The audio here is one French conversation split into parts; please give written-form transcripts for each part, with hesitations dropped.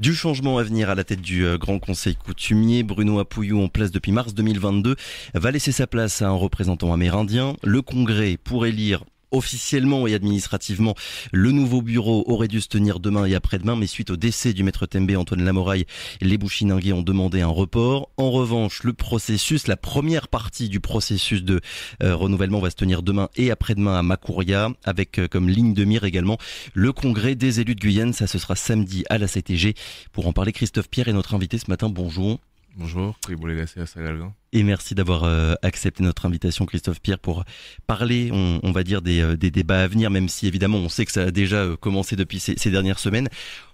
Du changement à venir à la tête du Grand Conseil coutumier, Bruno Apouillou, en place depuis mars 2022, va laisser sa place à un représentant amérindien. Le Congrès pour élire officiellement et administrativement, le nouveau bureau aurait dû se tenir demain et après-demain, mais suite au décès du maître Tembe Antoine Lamoraille, les Bushinangais ont demandé un report. En revanche, la première partie du processus de renouvellement va se tenir demain et après-demain à Makuria, avec comme ligne de mire également le congrès des élus de Guyane. Ça, ce sera samedi à la CTG. Pour en parler, Christophe Pierre est notre invité ce matin. Bonjour. Bonjour, à Sagalgan. Et merci d'avoir accepté notre invitation, Christophe Pierre, pour parler, on va dire, des débats à venir, même si évidemment on sait que ça a déjà commencé depuis ces dernières semaines.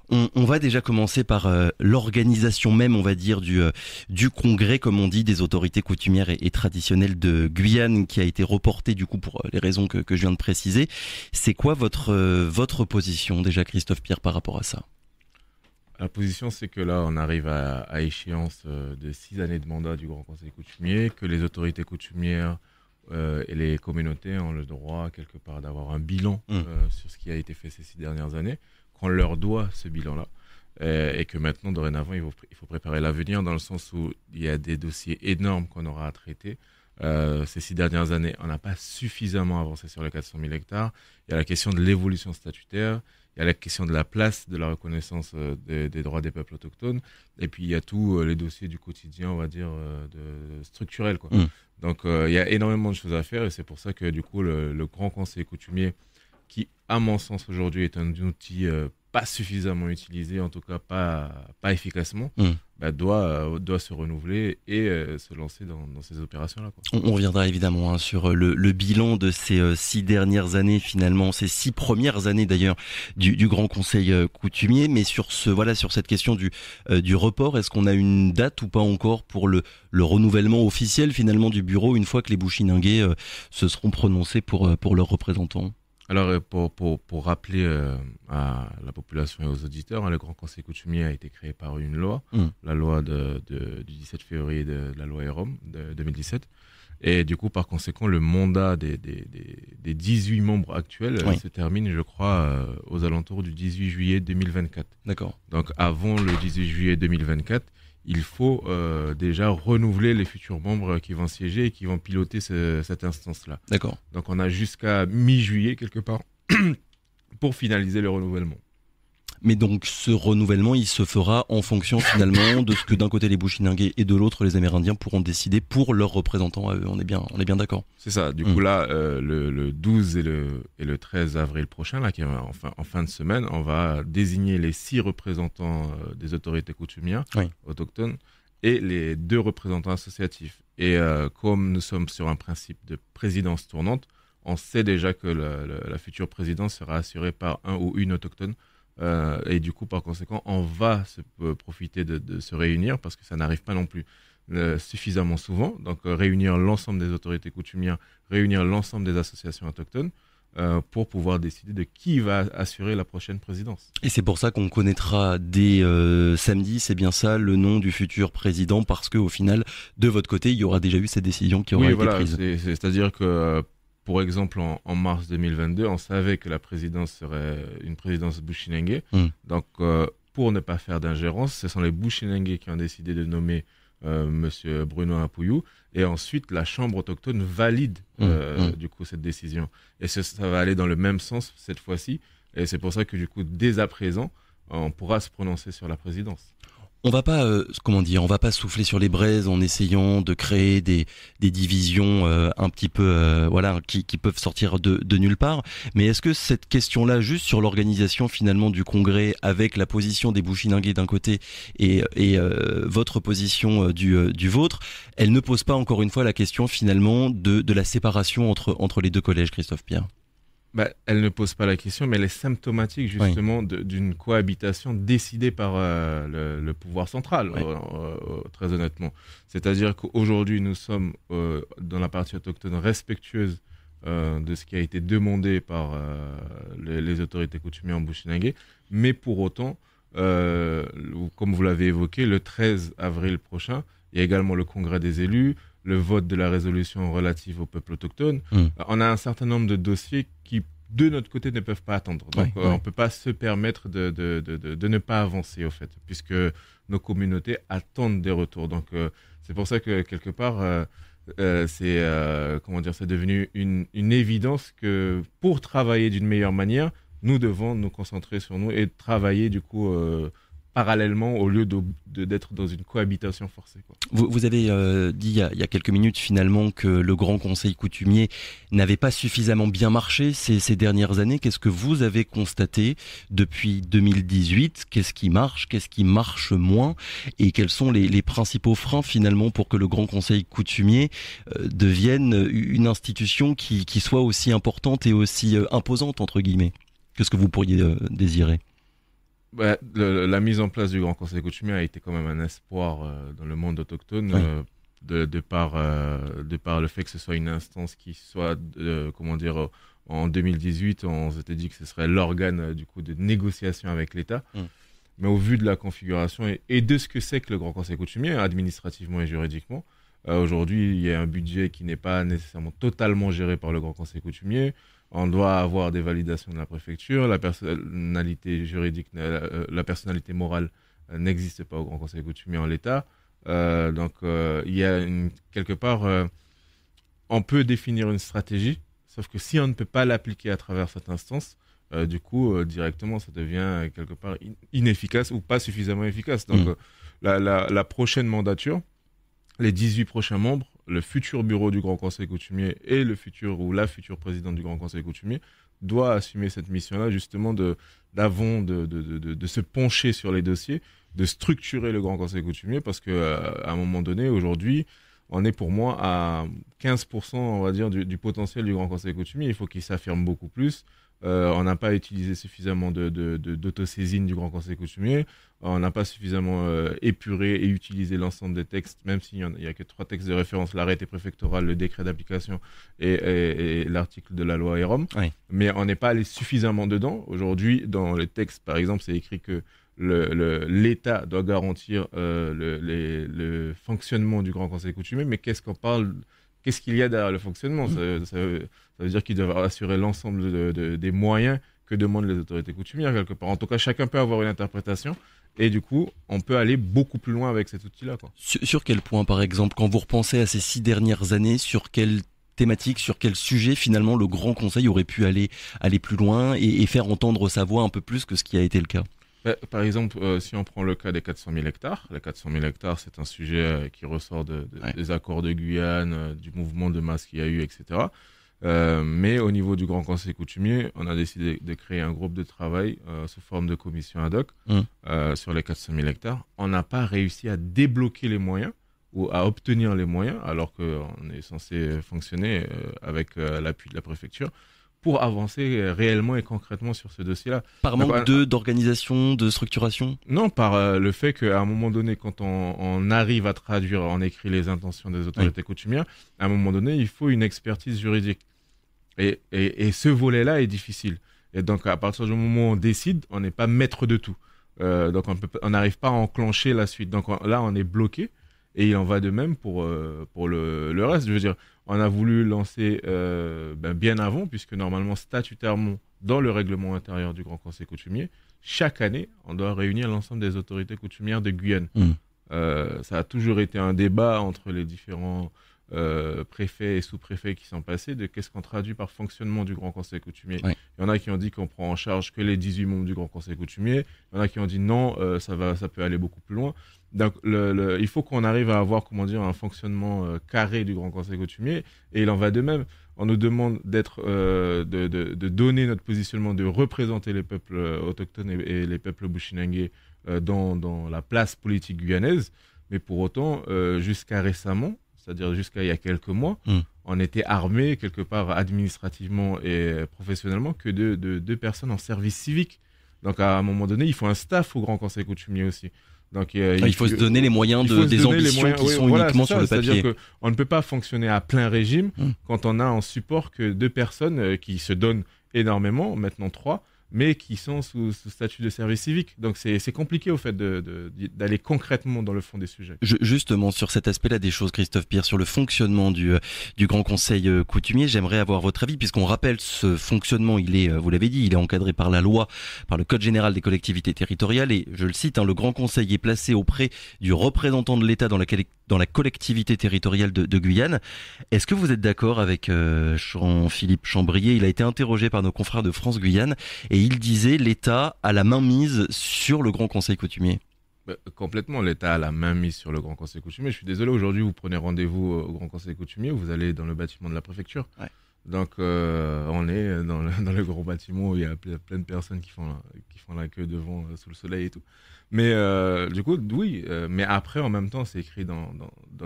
On va déjà commencer par l'organisation même, on va dire, du congrès, comme on dit, des autorités coutumières et traditionnelles de Guyane, qui a été reporté du coup pour les raisons que je viens de préciser. C'est quoi votre position déjà, Christophe Pierre, par rapport à ça ? La position, c'est que là, on arrive à échéance de 6 années de mandat du Grand Conseil coutumier, que les autorités coutumières et les communautés ont le droit, quelque part, d'avoir un bilan sur ce qui a été fait ces 6 dernières années, qu'on leur doit ce bilan-là, et que maintenant, dorénavant, il faut préparer l'avenir, dans le sens où il y a des dossiers énormes qu'on aura à traiter. Ces 6 dernières années, on n'a pas suffisamment avancé sur les 400 000 hectares. Il y a la question de l'évolution statutaire, il y a la question de la place de la reconnaissance des droits des peuples autochtones, et puis il y a tous les dossiers du quotidien, on va dire, structurels, quoi. Donc il y a énormément de choses à faire, et c'est pour ça que du coup le Grand Conseil coutumier, qui à mon sens aujourd'hui est un outil pas suffisamment utilisé, en tout cas pas efficacement, doit se renouveler et se lancer dans ces opérations-là, quoi. On reviendra évidemment sur le bilan de ces 6 dernières années, finalement, ces 6 premières années d'ailleurs du Grand Conseil coutumier, mais sur cette question du report, est-ce qu'on a une date ou pas encore pour le renouvellement officiel finalement du bureau, une fois que les Bushinangais se seront prononcés pour leurs représentants ? Alors, pour rappeler à la population et aux auditeurs, le Grand Conseil coutumier a été créé par une loi, la loi du 17 février de la loi EROM de 2017. Et du coup, par conséquent, le mandat des 18 membres actuels se termine, je crois, aux alentours du 18 juillet 2024. D'accord. Donc, avant le 18 juillet 2024, il faut déjà renouveler les futurs membres qui vont siéger et qui vont piloter cette instance-là. D'accord. Donc on a jusqu'à mi-juillet quelque part pour finaliser le renouvellement. Mais donc ce renouvellement, il se fera en fonction finalement de ce que d'un côté les Bushinangais et de l'autre les Amérindiens pourront décider pour leurs représentants à eux. On est bien d'accord. C'est ça. Du coup là, le 12 et le 13 avril prochain, là, qui est en fin de semaine, on va désigner les 6 représentants des autorités coutumières autochtones et les 2 représentants associatifs. Et comme nous sommes sur un principe de présidence tournante, on sait déjà que la future présidence sera assurée par un ou une autochtone. Et du coup, par conséquent, on va profiter de se réunir, parce que ça n'arrive pas non plus suffisamment souvent. Donc, réunir l'ensemble des autorités coutumières, réunir l'ensemble des associations autochtones pour pouvoir décider de qui va assurer la prochaine présidence. Et c'est pour ça qu'on connaîtra dès samedi, c'est bien ça, le nom du futur président, parce qu'au final, de votre côté, il y aura déjà eu cette décision qui aura été prise. C'est-à-dire que pour exemple, en mars 2022, on savait que la présidence serait une présidence Bushinangais. Donc, pour ne pas faire d'ingérence, ce sont les Bushinangais qui ont décidé de nommer Monsieur Bruno Apouillou. Et ensuite, la Chambre autochtone valide du coup cette décision. Et ça va aller dans le même sens cette fois-ci. Et c'est pour ça que du coup, dès à présent, on pourra se prononcer sur la présidence. On va pas souffler sur les braises en essayant de créer des divisions un petit peu qui peuvent sortir de nulle part. Mais est-ce que cette question-là, juste sur l'organisation finalement du congrès, avec la position des Bushinangais d'un côté et votre position du vôtre, elle ne pose pas encore une fois la question finalement de la séparation entre les deux collèges, Christophe Pierre ? Elle ne pose pas la question, mais elle est symptomatique justement d'une cohabitation décidée par le pouvoir central, très honnêtement. C'est-à-dire qu'aujourd'hui, nous sommes dans la partie autochtone respectueuse de ce qui a été demandé par les autorités coutumières en Bushinangais, mais pour autant, comme vous l'avez évoqué, le 13 avril prochain, il y a également le congrès des élus, le vote de la résolution relative au peuple autochtone. On a un certain nombre de dossiers qui de notre côté, ne peuvent pas attendre. Donc, Ouais. on ne peut pas se permettre de ne pas avancer, au fait, puisque nos communautés attendent des retours. Donc, c'est pour ça que, quelque part, c'est devenu une évidence que pour travailler d'une meilleure manière, nous devons nous concentrer sur nous et travailler, du coup, parallèlement au lieu d'être dans une cohabitation forcée, quoi. Vous avez dit il y a quelques minutes finalement que le Grand Conseil coutumier n'avait pas suffisamment bien marché ces dernières années. Qu'est-ce que vous avez constaté depuis 2018 ? Qu'est-ce qui marche moins ? Et quels sont les principaux freins finalement pour que le Grand Conseil coutumier devienne une institution qui soit aussi importante et aussi imposante entre guillemets ? Qu'est-ce que vous pourriez désirer ? La mise en place du Grand Conseil coutumier a été quand même un espoir dans le monde autochtone, Oui. de par le fait que ce soit une instance qui soit, en 2018, on s'était dit que ce serait l'organe du coup de négociation avec l'État. Mais au vu de la configuration et de ce que c'est que le Grand Conseil coutumier, administrativement et juridiquement, aujourd'hui, il y a un budget qui n'est pas nécessairement totalement géré par le Grand Conseil coutumier. On doit avoir des validations de la préfecture. La personnalité juridique, la personnalité morale n'existe pas au Grand Conseil coutumier en l'état. Donc, il y a quelque part, on peut définir une stratégie, sauf que si on ne peut pas l'appliquer à travers cette instance, du coup, directement, ça devient quelque part inefficace ou pas suffisamment efficace. Donc, la prochaine mandature, les 18 prochains membres, le futur bureau du Grand Conseil coutumier et le futur ou la future présidente du Grand Conseil coutumier doit assumer cette mission-là, justement, de se pencher sur les dossiers, de structurer le Grand Conseil coutumier, parce qu'à un moment donné, aujourd'hui, on est pour moi à 15%, on va dire, du potentiel du Grand Conseil coutumier. Il faut qu'il s'affirme beaucoup plus. On n'a pas utilisé suffisamment d'autosaisine du Grand Conseil coutumier. On n'a pas suffisamment épuré et utilisé l'ensemble des textes, même s'il n'y a que 3 textes de référence, l'arrêté préfectoral, le décret d'application et l'article de la loi EROM. Oui. Mais on n'est pas allé suffisamment dedans. Aujourd'hui, dans les textes, par exemple, c'est écrit que l'État doit garantir le fonctionnement du Grand Conseil coutumier. Mais qu'est-ce qu'il y a derrière le fonctionnement ? Ça veut dire qu'ils doivent assurer l'ensemble des moyens que demandent les autorités coutumières, quelque part. En tout cas, chacun peut avoir une interprétation. Et du coup, on peut aller beaucoup plus loin avec cet outil-là, quoi. Sur quel point, par exemple, quand vous repensez à ces 6 dernières années, sur quelle thématique, sur quel sujet, finalement, le Grand Conseil aurait pu aller plus loin et faire entendre sa voix un peu plus que ce qui a été le cas ? Par exemple, si on prend le cas des 400 000 hectares, les 400 000 hectares, c'est un sujet qui ressort des accords de Guyane, du mouvement de masse qu'il y a eu, etc. Mais au niveau du Grand Conseil coutumier, on a décidé de créer un groupe de travail sous forme de commission ad hoc sur les 400 000 hectares. On n'a pas réussi à débloquer les moyens ou à obtenir les moyens, alors qu'on est censé fonctionner avec l'appui de la préfecture, pour avancer réellement et concrètement sur ce dossier-là. Par manque d'organisation, de structuration ? Non, par le fait qu'à un moment donné, quand on arrive à traduire en écrit les intentions des autorités coutumières, à un moment donné, il faut une expertise juridique. Et ce volet-là est difficile. Et donc, à partir du moment où on décide, on n'est pas maître de tout. Donc, on n'arrive pas à enclencher la suite. Donc là, on est bloqué. Et il en va de même pour le reste. Je veux dire, on a voulu lancer bien avant, puisque normalement, statutairement, dans le règlement intérieur du Grand Conseil coutumier, chaque année, on doit réunir l'ensemble des autorités coutumières de Guyane. Ça a toujours été un débat entre les différents préfets et sous-préfets qui sont passés de qu'est-ce qu'on traduit par fonctionnement du Grand Conseil coutumier. Oui. Il y en a qui ont dit qu'on prend en charge que les 18 membres du Grand Conseil coutumier. Il y en a qui ont dit non, ça peut aller beaucoup plus loin. Donc, il faut qu'on arrive à avoir, un fonctionnement carré du Grand Conseil coutumier, et il en va de même. On nous demande de donner notre positionnement, de représenter les peuples autochtones et les peuples bushinangés dans la place politique guyanaise, mais pour autant, jusqu'à récemment, c'est-à-dire jusqu'à il y a quelques mois, on était armé quelque part administrativement et professionnellement que de 2 personnes en service civique. Donc, à un moment donné, il faut un staff au Grand Conseil coutumier aussi. Donc, il faut se donner les moyens des ambitions qui sont uniquement sur le papier. C'est-à-dire qu'on ne peut pas fonctionner à plein régime quand on a en support que 2 personnes qui se donnent énormément, maintenant 3, mais qui sont sous statut de service civique. Donc c'est compliqué au fait d'aller concrètement dans le fond des sujets. Justement, sur cet aspect-là des choses, Christophe Pierre, sur le fonctionnement du Grand Conseil coutumier, j'aimerais avoir votre avis, puisqu'on rappelle ce fonctionnement, il est, vous l'avez dit, il est encadré par la loi, par le Code général des collectivités territoriales, et je le cite, le Grand Conseil est placé auprès du représentant de l'État dans la collectivité territoriale de Guyane. Est-ce que vous êtes d'accord avec Jean-Philippe Chambrier? Il a été interrogé par nos confrères de France Guyane et il disait l'État a la main mise sur le Grand Conseil coutumier. Complètement, l'État a la main mise sur le Grand Conseil coutumier. Je suis désolé, aujourd'hui vous prenez rendez-vous au Grand Conseil coutumier, vous allez dans le bâtiment de la préfecture. Ouais. Donc on est dans le gros bâtiment où il y a plein de personnes qui font la queue devant sous le soleil et tout. Mais du coup, oui. Mais après, en même temps, c'est écrit dans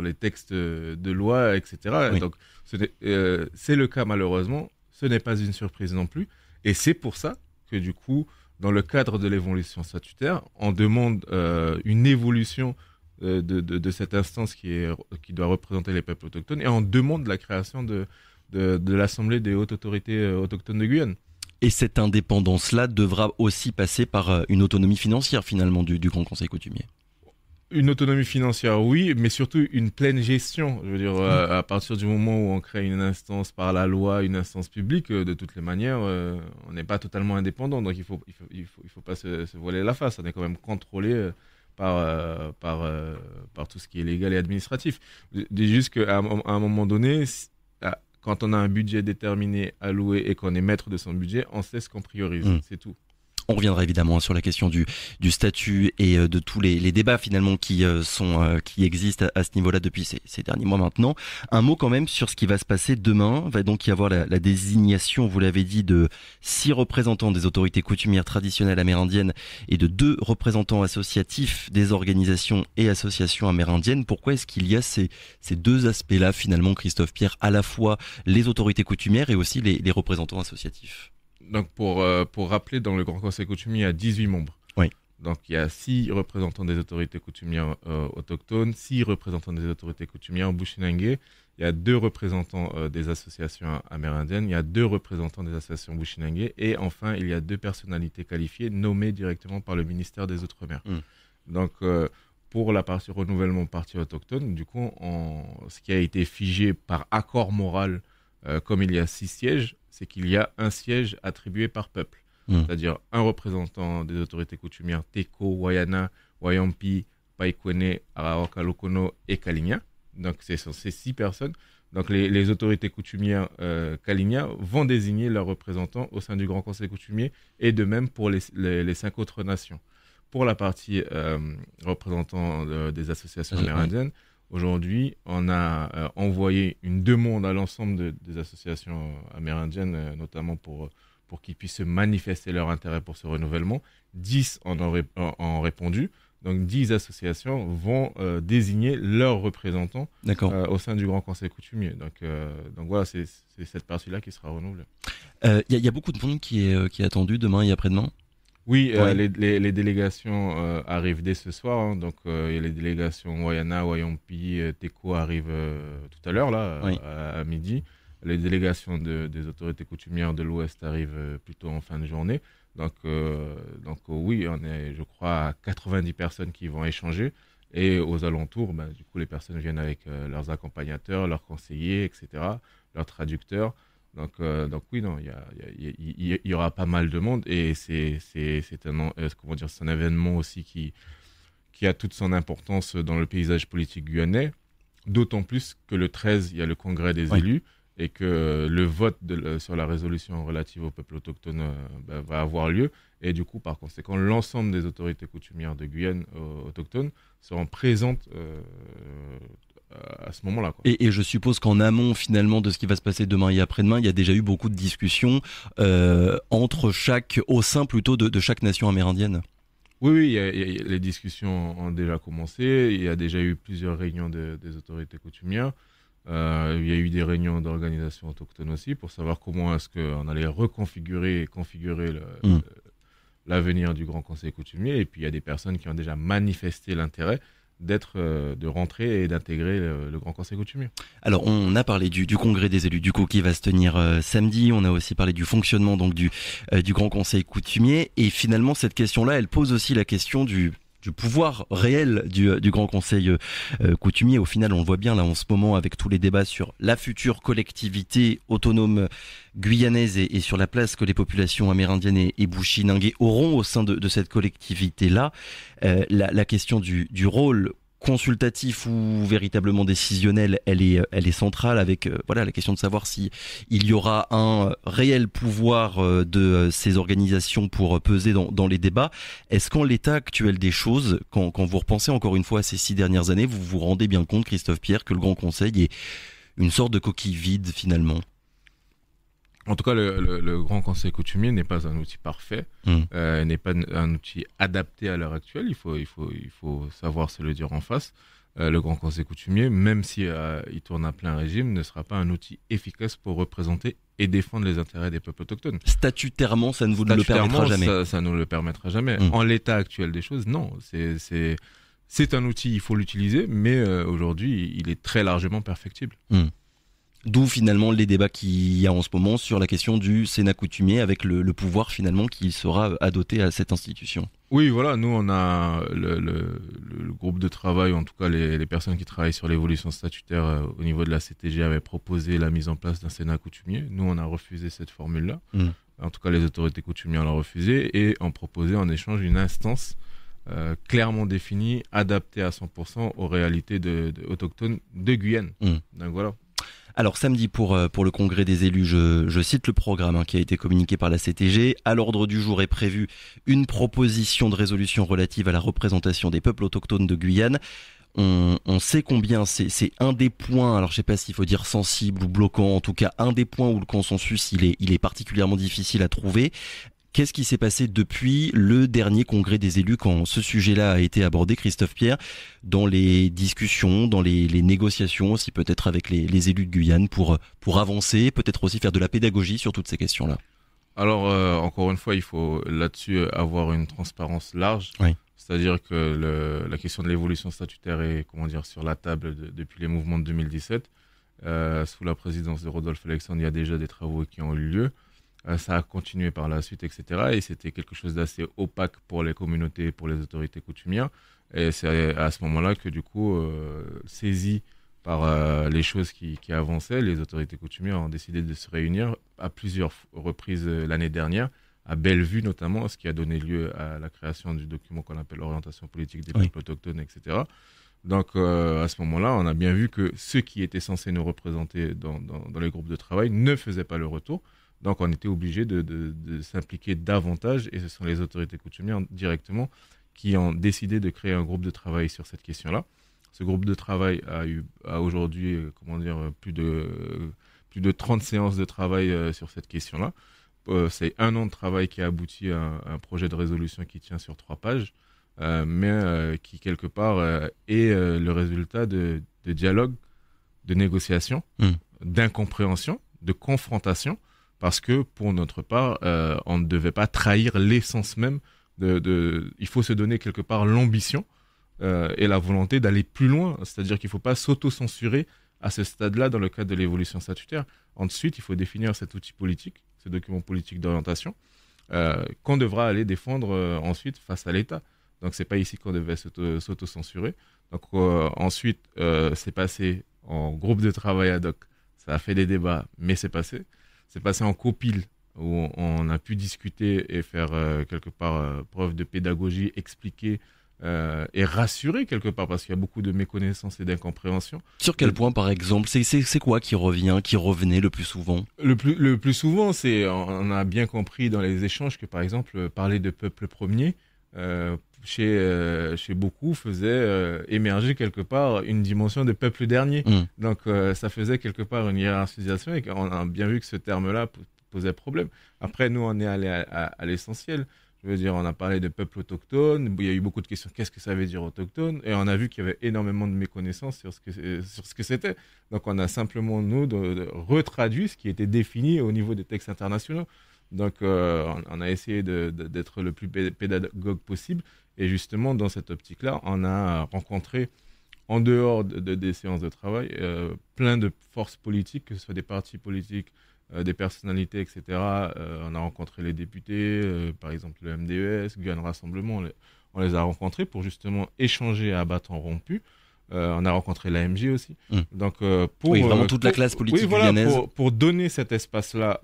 les textes de loi, etc. Oui. Donc c'est le cas malheureusement. Ce n'est pas une surprise non plus. Et c'est pour ça que du coup, dans le cadre de l'évolution statutaire, on demande une évolution de cette instance qui doit représenter les peuples autochtones, et on demande la création de l'Assemblée des hautes autorités autochtones de Guyane. Et cette indépendance-là devra aussi passer par une autonomie financière, finalement, du Grand Conseil coutumier. Une autonomie financière, oui, mais surtout une pleine gestion. Je veux dire, à partir du moment où on crée une instance par la loi, une instance publique, de toutes les manières, on n'est pas totalement indépendant. Donc, il faut pas se voiler la face. On est quand même contrôlé par tout ce qui est légal et administratif. Je dis juste qu'à un moment donné, quand on a un budget déterminé, alloué, et qu'on est maître de son budget, on sait ce qu'on priorise. C'est tout. On reviendra évidemment sur la question du statut et de tous les débats finalement qui existent à ce niveau-là depuis ces derniers mois maintenant. Un mot quand même sur ce qui va se passer demain. Va donc y avoir la désignation, vous l'avez dit, de 6 représentants des autorités coutumières traditionnelles amérindiennes et de 2 représentants associatifs des organisations et associations amérindiennes. Pourquoi est-ce qu'il y a ces 2 aspects-là finalement, Christophe Pierre, à la fois les autorités coutumières et aussi les représentants associatifs? Donc pour rappeler, dans le Grand Conseil coutumier, il y a 18 membres. Oui. Donc il y a 6 représentants des autorités coutumières autochtones, 6 représentants des autorités coutumières Bushinangé, il y a 2 représentants des associations amérindiennes, il y a 2 représentants des associations Bushinangé, et enfin il y a 2 personnalités qualifiées nommées directement par le ministère des Outre-mer. Donc pour la partie renouvellement partie autochtone, du coup, ce qui a été figé par accord moral, comme il y a 6 sièges, c'est qu'il y a un siège attribué par peuple. C'est-à-dire un représentant des autorités coutumières Teko, Wayana, Wayampi, Paikwene, Araoka, Lokono et Kalinia. Donc ce sont ces 6 personnes. Donc les autorités coutumières Kalinia vont désigner leurs représentants au sein du Grand Conseil coutumier, et de même pour les 5 autres nations. Pour la partie représentant des associations amérindiennes, aujourd'hui, on a envoyé une demande à l'ensemble des associations amérindiennes, notamment pour qu'ils puissent manifester leur intérêt pour ce renouvellement. 10 en ont répondu. Donc 10 associations vont désigner leurs représentants au sein du Grand Conseil coutumier. Donc voilà, c'est cette partie-là qui sera renouvelée. Il y a beaucoup de monde qui est attendu demain et après-demain. Oui, ouais. Les délégations arrivent dès ce soir. Donc, il y a les délégations Wayana, Wayampi, Teko arrivent tout à l'heure, là, oui, à midi. Les délégations des autorités coutumières de l'Ouest arrivent plutôt en fin de journée. Donc oui, on est, je crois, à 90 personnes qui vont échanger. Et aux alentours, du coup, les personnes viennent avec leurs accompagnateurs, leurs conseillers, etc., leurs traducteurs. Donc oui, non, il y aura pas mal de monde, et c'est un événement aussi qui a toute son importance dans le paysage politique guyanais, d'autant plus que le 13, il y a le congrès des élus, et que le vote sur la résolution relative au peuple autochtone va avoir lieu, et du coup, par conséquent, l'ensemble des autorités coutumières de Guyane autochtones seront présentes à ce moment-là, quoi. Et je suppose qu'en amont finalement de ce qui va se passer demain et après-demain, il y a déjà eu beaucoup de discussions au sein plutôt de chaque nation amérindienne. Oui, les discussions ont déjà commencé. Il y a déjà eu plusieurs réunions des autorités coutumières. Il y a eu des réunions d'organisations autochtones aussi pour savoir comment est-ce qu'on allait reconfigurer et configurer l'avenir du Grand Conseil coutumier. Et puis il y a des personnes qui ont déjà manifesté l'intérêt de rentrer et d'intégrer le Grand Conseil coutumier. Alors, on a parlé du congrès des élus du coup qui va se tenir samedi. On a aussi parlé du fonctionnement donc du Grand Conseil coutumier. Et finalement, cette question-là, elle pose aussi la question du pouvoir réel du Grand Conseil coutumier. Au final, on le voit bien là en ce moment avec tous les débats sur la future collectivité autonome guyanaise et sur la place que les populations amérindiennes et bushinangais auront au sein de cette collectivité-là. La question du rôle consultatif ou véritablement décisionnel, elle est centrale avec voilà la question de savoir si il y aura un réel pouvoir de ces organisations pour peser dans les débats. Est-ce qu'en l'état actuel des choses, quand vous repensez encore une fois à ces 6 dernières années, vous vous rendez bien compte, Christophe Pierre, que le Grand Conseil est une sorte de coquille vide finalement? En tout cas, le Grand Conseil coutumier n'est pas un outil parfait, n'est pas un outil adapté à l'heure actuelle. Il faut savoir se le dire en face. Le Grand Conseil coutumier, même si il tourne à plein régime, ne sera pas un outil efficace pour représenter et défendre les intérêts des peuples autochtones. Statutairement, ça ne vous le permettra jamais. Ça ne le permettra jamais. En l'état actuel des choses, non. C'est un outil, il faut l'utiliser, mais aujourd'hui, il est très largement perfectible. D'où finalement les débats qu'il y a en ce moment sur la question du Sénat coutumier avec le pouvoir finalement qui sera adopté à cette institution. Oui, voilà, nous on a le groupe de travail, en tout cas les personnes qui travaillent sur l'évolution statutaire au niveau de la CTG avaient proposé la mise en place d'un Sénat coutumier. Nous on a refusé cette formule-là. En tout cas les autorités coutumières l'ont refusé et ont proposé en échange une instance clairement définie, adaptée à 100% aux réalités autochtones de Guyane. Donc voilà. Alors samedi pour le congrès des élus, je cite le programme qui a été communiqué par la CTG. À l'ordre du jour est prévue une proposition de résolution relative à la représentation des peuples autochtones de Guyane. On sait combien c'est un des points, alors je sais pas s'il faut dire sensible ou bloquant, en tout cas un des points où le consensus il est particulièrement difficile à trouver. Qu'est-ce qui s'est passé depuis le dernier congrès des élus quand ce sujet-là a été abordé, Christophe Pierre, dans les discussions, dans les négociations aussi peut-être avec les élus de Guyane pour avancer, peut-être aussi faire de la pédagogie sur toutes ces questions-là? Alors, encore une fois, il faut là-dessus avoir une transparence large. Oui. C'est-à-dire que la question de l'évolution statutaire est, sur la table depuis les mouvements de 2017. Sous la présidence de Rodolphe Alexandre, il y a déjà des travaux qui ont eu lieu. Ça a continué par la suite, etc. Et c'était quelque chose d'assez opaque pour les communautés, pour les autorités coutumières. Et c'est à ce moment-là que, du coup, saisis par les choses qui avançaient, les autorités coutumières ont décidé de se réunir à plusieurs reprises l'année dernière, à Bellevue notamment, ce qui a donné lieu à la création du document qu'on appelle Orientation politique des peuples autochtones, etc. Donc, à ce moment-là, on a bien vu que ceux qui étaient censés nous représenter dans les groupes de travail ne faisaient pas le retour. Donc, on était obligé de s'impliquer davantage et ce sont les autorités coutumières directement qui ont décidé de créer un groupe de travail sur cette question-là. Ce groupe de travail a aujourd'hui, plus de 30 séances de travail sur cette question-là. C'est 1 an de travail qui a abouti à un projet de résolution qui tient sur 3 pages, mais qui, quelque part, est le résultat de dialogue, de négociation, d'incompréhension, de confrontation, parce que, pour notre part, on ne devait pas trahir l'essence même il faut se donner quelque part l'ambition et la volonté d'aller plus loin. C'est-à-dire qu'il ne faut pas s'auto-censurer à ce stade-là dans le cadre de l'évolution statutaire. Ensuite, il faut définir cet outil politique, ce document politique d'orientation, qu'on devra aller défendre ensuite face à l'État. Donc, ce n'est pas ici qu'on devait s'auto-censurer. Donc, ensuite, c'est passé en groupe de travail ad hoc. Ça a fait des débats, mais c'est passé. C'est passé en copile, où on a pu discuter et faire quelque part preuve de pédagogie, expliquer et rassurer quelque part, parce qu'il y a beaucoup de méconnaissance et d'incompréhension. Sur quel point, par exemple? C'est quoi qui revenait le plus souvent? Le plus souvent, on a bien compris dans les échanges que, par exemple, parler de peuple premier, chez beaucoup, faisait émerger quelque part une dimension de peuple dernier. Donc, ça faisait quelque part une hiérarchisation et on a bien vu que ce terme-là posait problème. Après, nous, on est allé à l'essentiel. Je veux dire, on a parlé de peuple autochtone, il y a eu beaucoup de questions, qu'est-ce que ça veut dire autochtone? Et on a vu qu'il y avait énormément de méconnaissances sur ce que c'était. Donc, on a simplement, nous, de retraduit ce qui était défini au niveau des textes internationaux. Donc, on a essayé d'être le plus pédagogue possible Et justement, dans cette optique-là, on a rencontré, en dehors des séances de travail, plein de forces politiques, que ce soit des partis politiques, des personnalités, etc. On a rencontré les députés, par exemple le MDES, Guyane Rassemblement, on les a rencontrés pour justement échanger à bâton rompu. On a rencontré l'AMJ aussi. Donc, oui, vraiment toute la classe politique guyanaise. Pour donner cet espace-là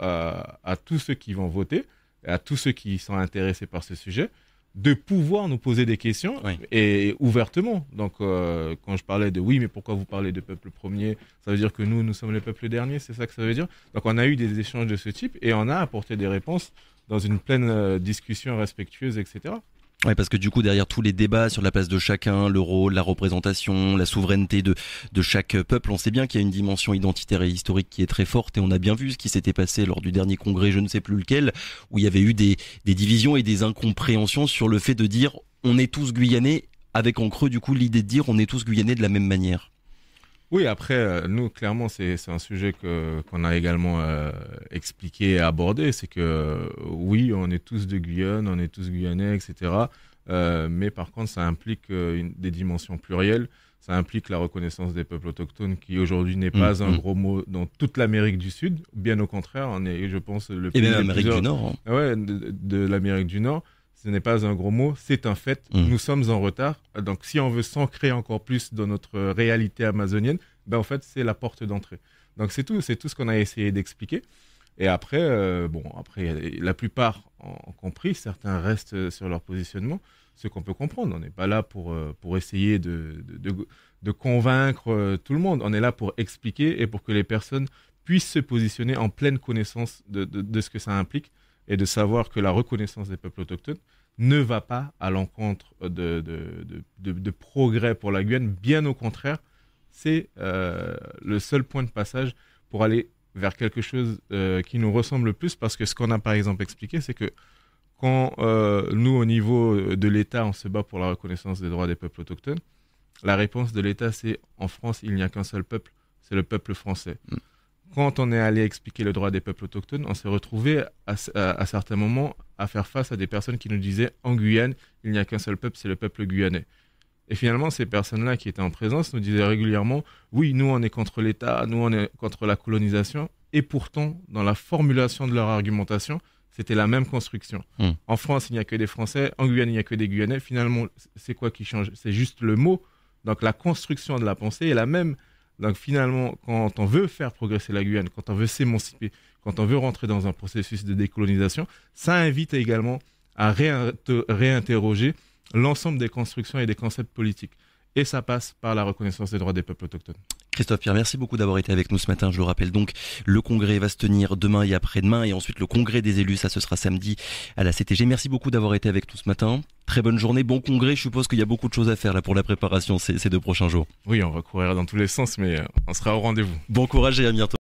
à tous ceux qui vont voter, à tous ceux qui sont intéressés par ce sujet, de pouvoir nous poser des questions et ouvertement. Donc, quand je parlais de oui, mais pourquoi vous parlez de peuple premier? Ça veut dire que nous sommes le peuple dernier, c'est ça que ça veut dire? Donc, on a eu des échanges de ce type et on a apporté des réponses dans une pleine discussion respectueuse, etc. Oui, parce que du coup, derrière tous les débats sur la place de chacun, le rôle, la représentation, la souveraineté de chaque peuple, on sait bien qu'il y a une dimension identitaire et historique qui est très forte, et on a bien vu ce qui s'était passé lors du dernier congrès, je ne sais plus lequel, où il y avait eu des divisions et des incompréhensions sur le fait de dire on est tous Guyanais, avec en creux du coup l'idée de dire on est tous Guyanais de la même manière. Oui, après, nous, clairement, c'est un sujet qu'on a également expliqué et abordé. C'est que, oui, on est tous de Guyane, on est tous Guyanais, etc. Mais par contre, ça implique des dimensions plurielles. Ça implique la reconnaissance des peuples autochtones, qui aujourd'hui n'est pas un gros mot dans toute l'Amérique du Sud. Bien au contraire, on est, je pense, le pays... Et même l'Amérique du Nord. Hein. Ouais, de l'Amérique du Nord. Ce n'est pas un gros mot, c'est un fait. Nous sommes en retard. Donc, si on veut s'ancrer encore plus dans notre réalité amazonienne, ben, en fait, c'est la porte d'entrée. Donc, c'est tout ce qu'on a essayé d'expliquer. Et après, la plupart ont compris. Certains restent sur leur positionnement, ce qu'on peut comprendre. On n'est pas là pour essayer de convaincre tout le monde. On est là pour expliquer et pour que les personnes puissent se positionner en pleine connaissance de ce que ça implique, et de savoir que la reconnaissance des peuples autochtones ne va pas à l'encontre de progrès pour la Guyane. Bien au contraire, c'est le seul point de passage pour aller vers quelque chose qui nous ressemble le plus, parce que ce qu'on a par exemple expliqué, c'est que quand nous, au niveau de l'État, on se bat pour la reconnaissance des droits des peuples autochtones, la réponse de l'État, c'est en France, il n'y a qu'un seul peuple, c'est le peuple français. Quand on est allé expliquer le droit des peuples autochtones, on s'est retrouvé à certains moments à faire face à des personnes qui nous disaient en Guyane, il n'y a qu'un seul peuple, c'est le peuple guyanais. Et finalement, ces personnes-là qui étaient en présence nous disaient régulièrement, oui, nous on est contre l'État, nous on est contre la colonisation. Et pourtant, dans la formulation de leur argumentation, c'était la même construction. En France, il n'y a que des Français, en Guyane, il n'y a que des Guyanais. Finalement, c'est quoi qui change? C'est juste le mot. Donc la construction de la pensée est la même. Donc finalement, quand on veut faire progresser la Guyane, quand on veut s'émanciper, quand on veut rentrer dans un processus de décolonisation, ça invite également à réinterroger l'ensemble des constructions et des concepts politiques. Et ça passe par la reconnaissance des droits des peuples autochtones. Christophe Pierre, merci beaucoup d'avoir été avec nous ce matin. Je le rappelle donc, le congrès va se tenir demain et après-demain, et ensuite le congrès des élus, ça ce sera samedi à la CTG. Merci beaucoup d'avoir été avec nous ce matin. Très bonne journée, bon congrès. Je suppose qu'il y a beaucoup de choses à faire là pour la préparation ces 2 prochains jours. Oui, on va courir dans tous les sens, mais on sera au rendez-vous. Bon courage et à bientôt.